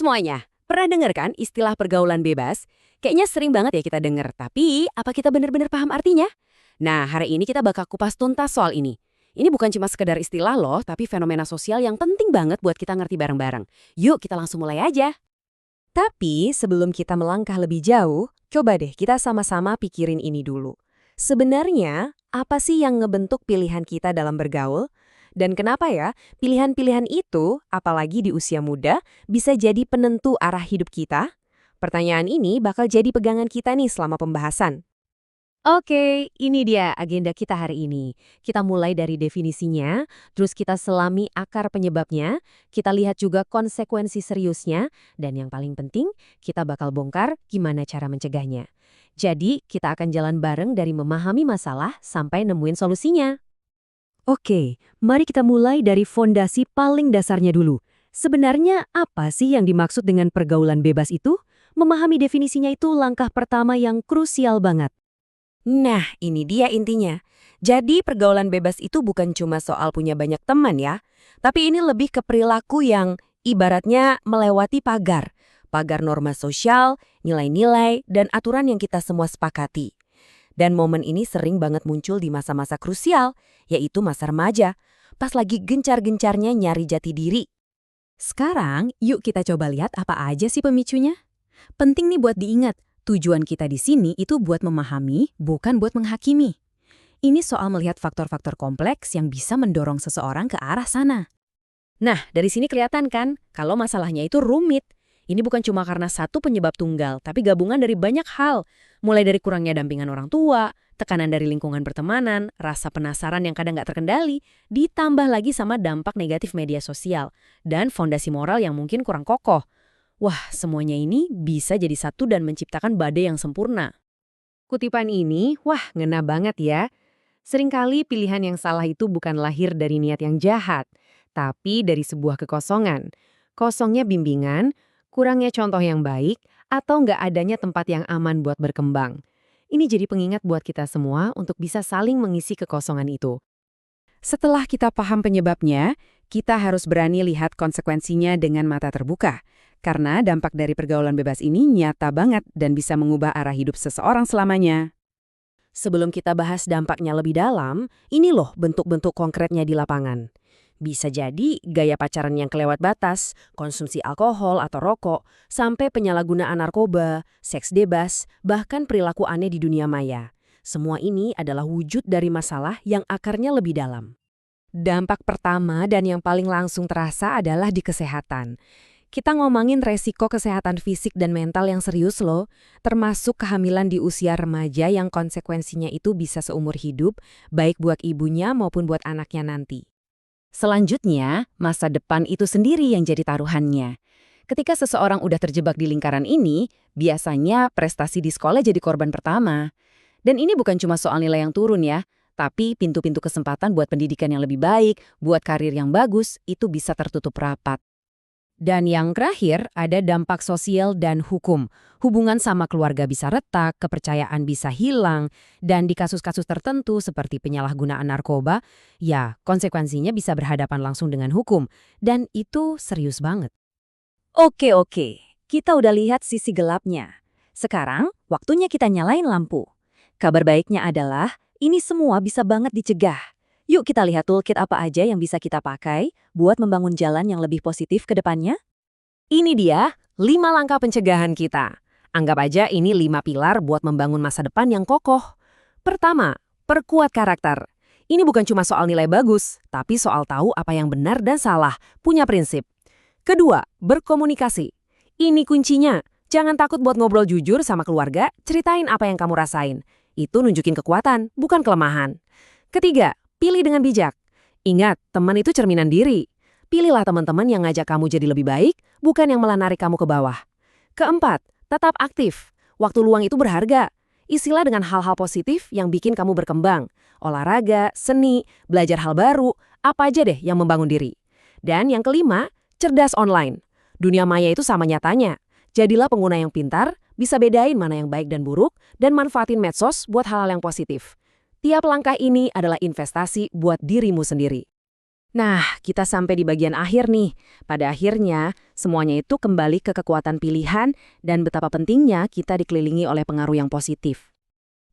semuanya, pernah dengar kan istilah pergaulan bebas? Kayaknya sering banget ya kita dengar, tapi apa kita benar-benar paham artinya? Nah, hari ini kita bakal kupas tuntas soal ini. Ini bukan cuma sekedar istilah loh, tapi fenomena sosial yang penting banget buat kita ngerti bareng-bareng. Yuk, kita langsung mulai aja. Tapi sebelum kita melangkah lebih jauh, coba deh kita sama-sama pikirin ini dulu. Sebenarnya, apa sih yang ngebentuk pilihan kita dalam bergaul? Dan kenapa ya, pilihan-pilihan itu, apalagi di usia muda, bisa jadi penentu arah hidup kita? Pertanyaan ini bakal jadi pegangan kita nih selama pembahasan. Oke, ini dia agenda kita hari ini. Kita mulai dari definisinya, terus kita selami akar penyebabnya, kita lihat juga konsekuensi seriusnya, dan yang paling penting, kita bakal bongkar gimana cara mencegahnya. Jadi, kita akan jalan bareng dari memahami masalah sampai nemuin solusinya. Oke, mari kita mulai dari fondasi paling dasarnya dulu. Sebenarnya apa sih yang dimaksud dengan pergaulan bebas itu? Memahami definisinya itu langkah pertama yang krusial banget. Nah, ini dia intinya. Jadi pergaulan bebas itu bukan cuma soal punya banyak teman ya, tapi ini lebih ke perilaku yang ibaratnya melewati pagar. Pagar norma sosial, nilai-nilai, dan aturan yang kita semua sepakati. Dan momen ini sering banget muncul di masa-masa krusial, yaitu masa remaja, pas lagi gencar-gencarnya nyari jati diri. Sekarang, yuk kita coba lihat apa aja sih pemicunya. Penting nih buat diingat, tujuan kita di sini itu buat memahami, bukan buat menghakimi. Ini soal melihat faktor-faktor kompleks yang bisa mendorong seseorang ke arah sana. Nah, dari sini kelihatan kan, kalau masalahnya itu rumit. Ini bukan cuma karena satu penyebab tunggal, tapi gabungan dari banyak hal. Mulai dari kurangnya dampingan orang tua, tekanan dari lingkungan pertemanan, rasa penasaran yang kadang nggak terkendali, ditambah lagi sama dampak negatif media sosial, dan fondasi moral yang mungkin kurang kokoh. Wah, semuanya ini bisa jadi satu dan menciptakan badai yang sempurna. Kutipan ini, wah ngena banget ya. Seringkali pilihan yang salah itu bukan lahir dari niat yang jahat, tapi dari sebuah kekosongan. Kosongnya bimbingan, kurangnya contoh yang baik, atau nggak adanya tempat yang aman buat berkembang. Ini jadi pengingat buat kita semua untuk bisa saling mengisi kekosongan itu. Setelah kita paham penyebabnya, kita harus berani lihat konsekuensinya dengan mata terbuka. Karena dampak dari pergaulan bebas ini nyata banget dan bisa mengubah arah hidup seseorang selamanya. Sebelum kita bahas dampaknya lebih dalam, ini loh bentuk-bentuk konkretnya di lapangan. Bisa jadi gaya pacaran yang kelewat batas, konsumsi alkohol atau rokok, sampai penyalahgunaan narkoba, seks bebas, bahkan perilaku aneh di dunia maya. Semua ini adalah wujud dari masalah yang akarnya lebih dalam. Dampak pertama dan yang paling langsung terasa adalah di kesehatan. Kita ngomongin resiko kesehatan fisik dan mental yang serius loh, termasuk kehamilan di usia remaja yang konsekuensinya itu bisa seumur hidup, baik buat ibunya maupun buat anaknya nanti. Selanjutnya, masa depan itu sendiri yang jadi taruhannya. Ketika seseorang udah terjebak di lingkaran ini, biasanya prestasi di sekolah jadi korban pertama. Dan ini bukan cuma soal nilai yang turun ya, tapi pintu-pintu kesempatan buat pendidikan yang lebih baik, buat karir yang bagus, itu bisa tertutup rapat. Dan yang terakhir, ada dampak sosial dan hukum. Hubungan sama keluarga bisa retak, kepercayaan bisa hilang, dan di kasus-kasus tertentu seperti penyalahgunaan narkoba, ya konsekuensinya bisa berhadapan langsung dengan hukum. Dan itu serius banget. Oke, kita udah lihat sisi gelapnya. Sekarang, waktunya kita nyalain lampu. Kabar baiknya adalah, ini semua bisa banget dicegah. Yuk kita lihat toolkit apa aja yang bisa kita pakai buat membangun jalan yang lebih positif ke depannya. Ini dia 5 langkah pencegahan kita. Anggap aja ini 5 pilar buat membangun masa depan yang kokoh. Pertama, perkuat karakter. Ini bukan cuma soal nilai bagus, tapi soal tahu apa yang benar dan salah, punya prinsip. Kedua, berkomunikasi. Ini kuncinya. Jangan takut buat ngobrol jujur sama keluarga, ceritain apa yang kamu rasain. Itu nunjukin kekuatan, bukan kelemahan. Ketiga, pilih dengan bijak. Ingat, teman itu cerminan diri. Pilihlah teman-teman yang ngajak kamu jadi lebih baik, bukan yang malah narik kamu ke bawah. Keempat, tetap aktif. Waktu luang itu berharga. Isilah dengan hal-hal positif yang bikin kamu berkembang. Olahraga, seni, belajar hal baru, apa aja deh yang membangun diri. Dan yang kelima, cerdas online. Dunia maya itu sama nyatanya. Jadilah pengguna yang pintar, bisa bedain mana yang baik dan buruk, dan manfaatin medsos buat hal-hal yang positif. Tiap langkah ini adalah investasi buat dirimu sendiri. Nah, kita sampai di bagian akhir nih. Pada akhirnya, semuanya itu kembali ke kekuatan pilihan dan betapa pentingnya kita dikelilingi oleh pengaruh yang positif.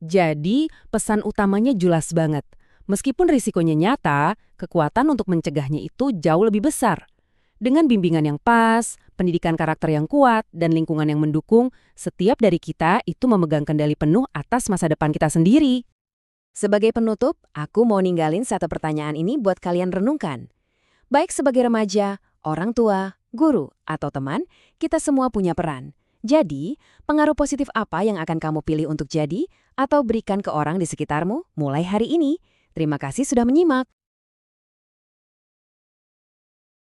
Jadi, pesan utamanya jelas banget. Meskipun risikonya nyata, kekuatan untuk mencegahnya itu jauh lebih besar. Dengan bimbingan yang pas, pendidikan karakter yang kuat, dan lingkungan yang mendukung, setiap dari kita itu memegang kendali penuh atas masa depan kita sendiri. Sebagai penutup, aku mau ninggalin satu pertanyaan ini buat kalian renungkan. Baik sebagai remaja, orang tua, guru, atau teman, kita semua punya peran. Jadi, pengaruh positif apa yang akan kamu pilih untuk jadi atau berikan ke orang di sekitarmu mulai hari ini? Terima kasih sudah menyimak.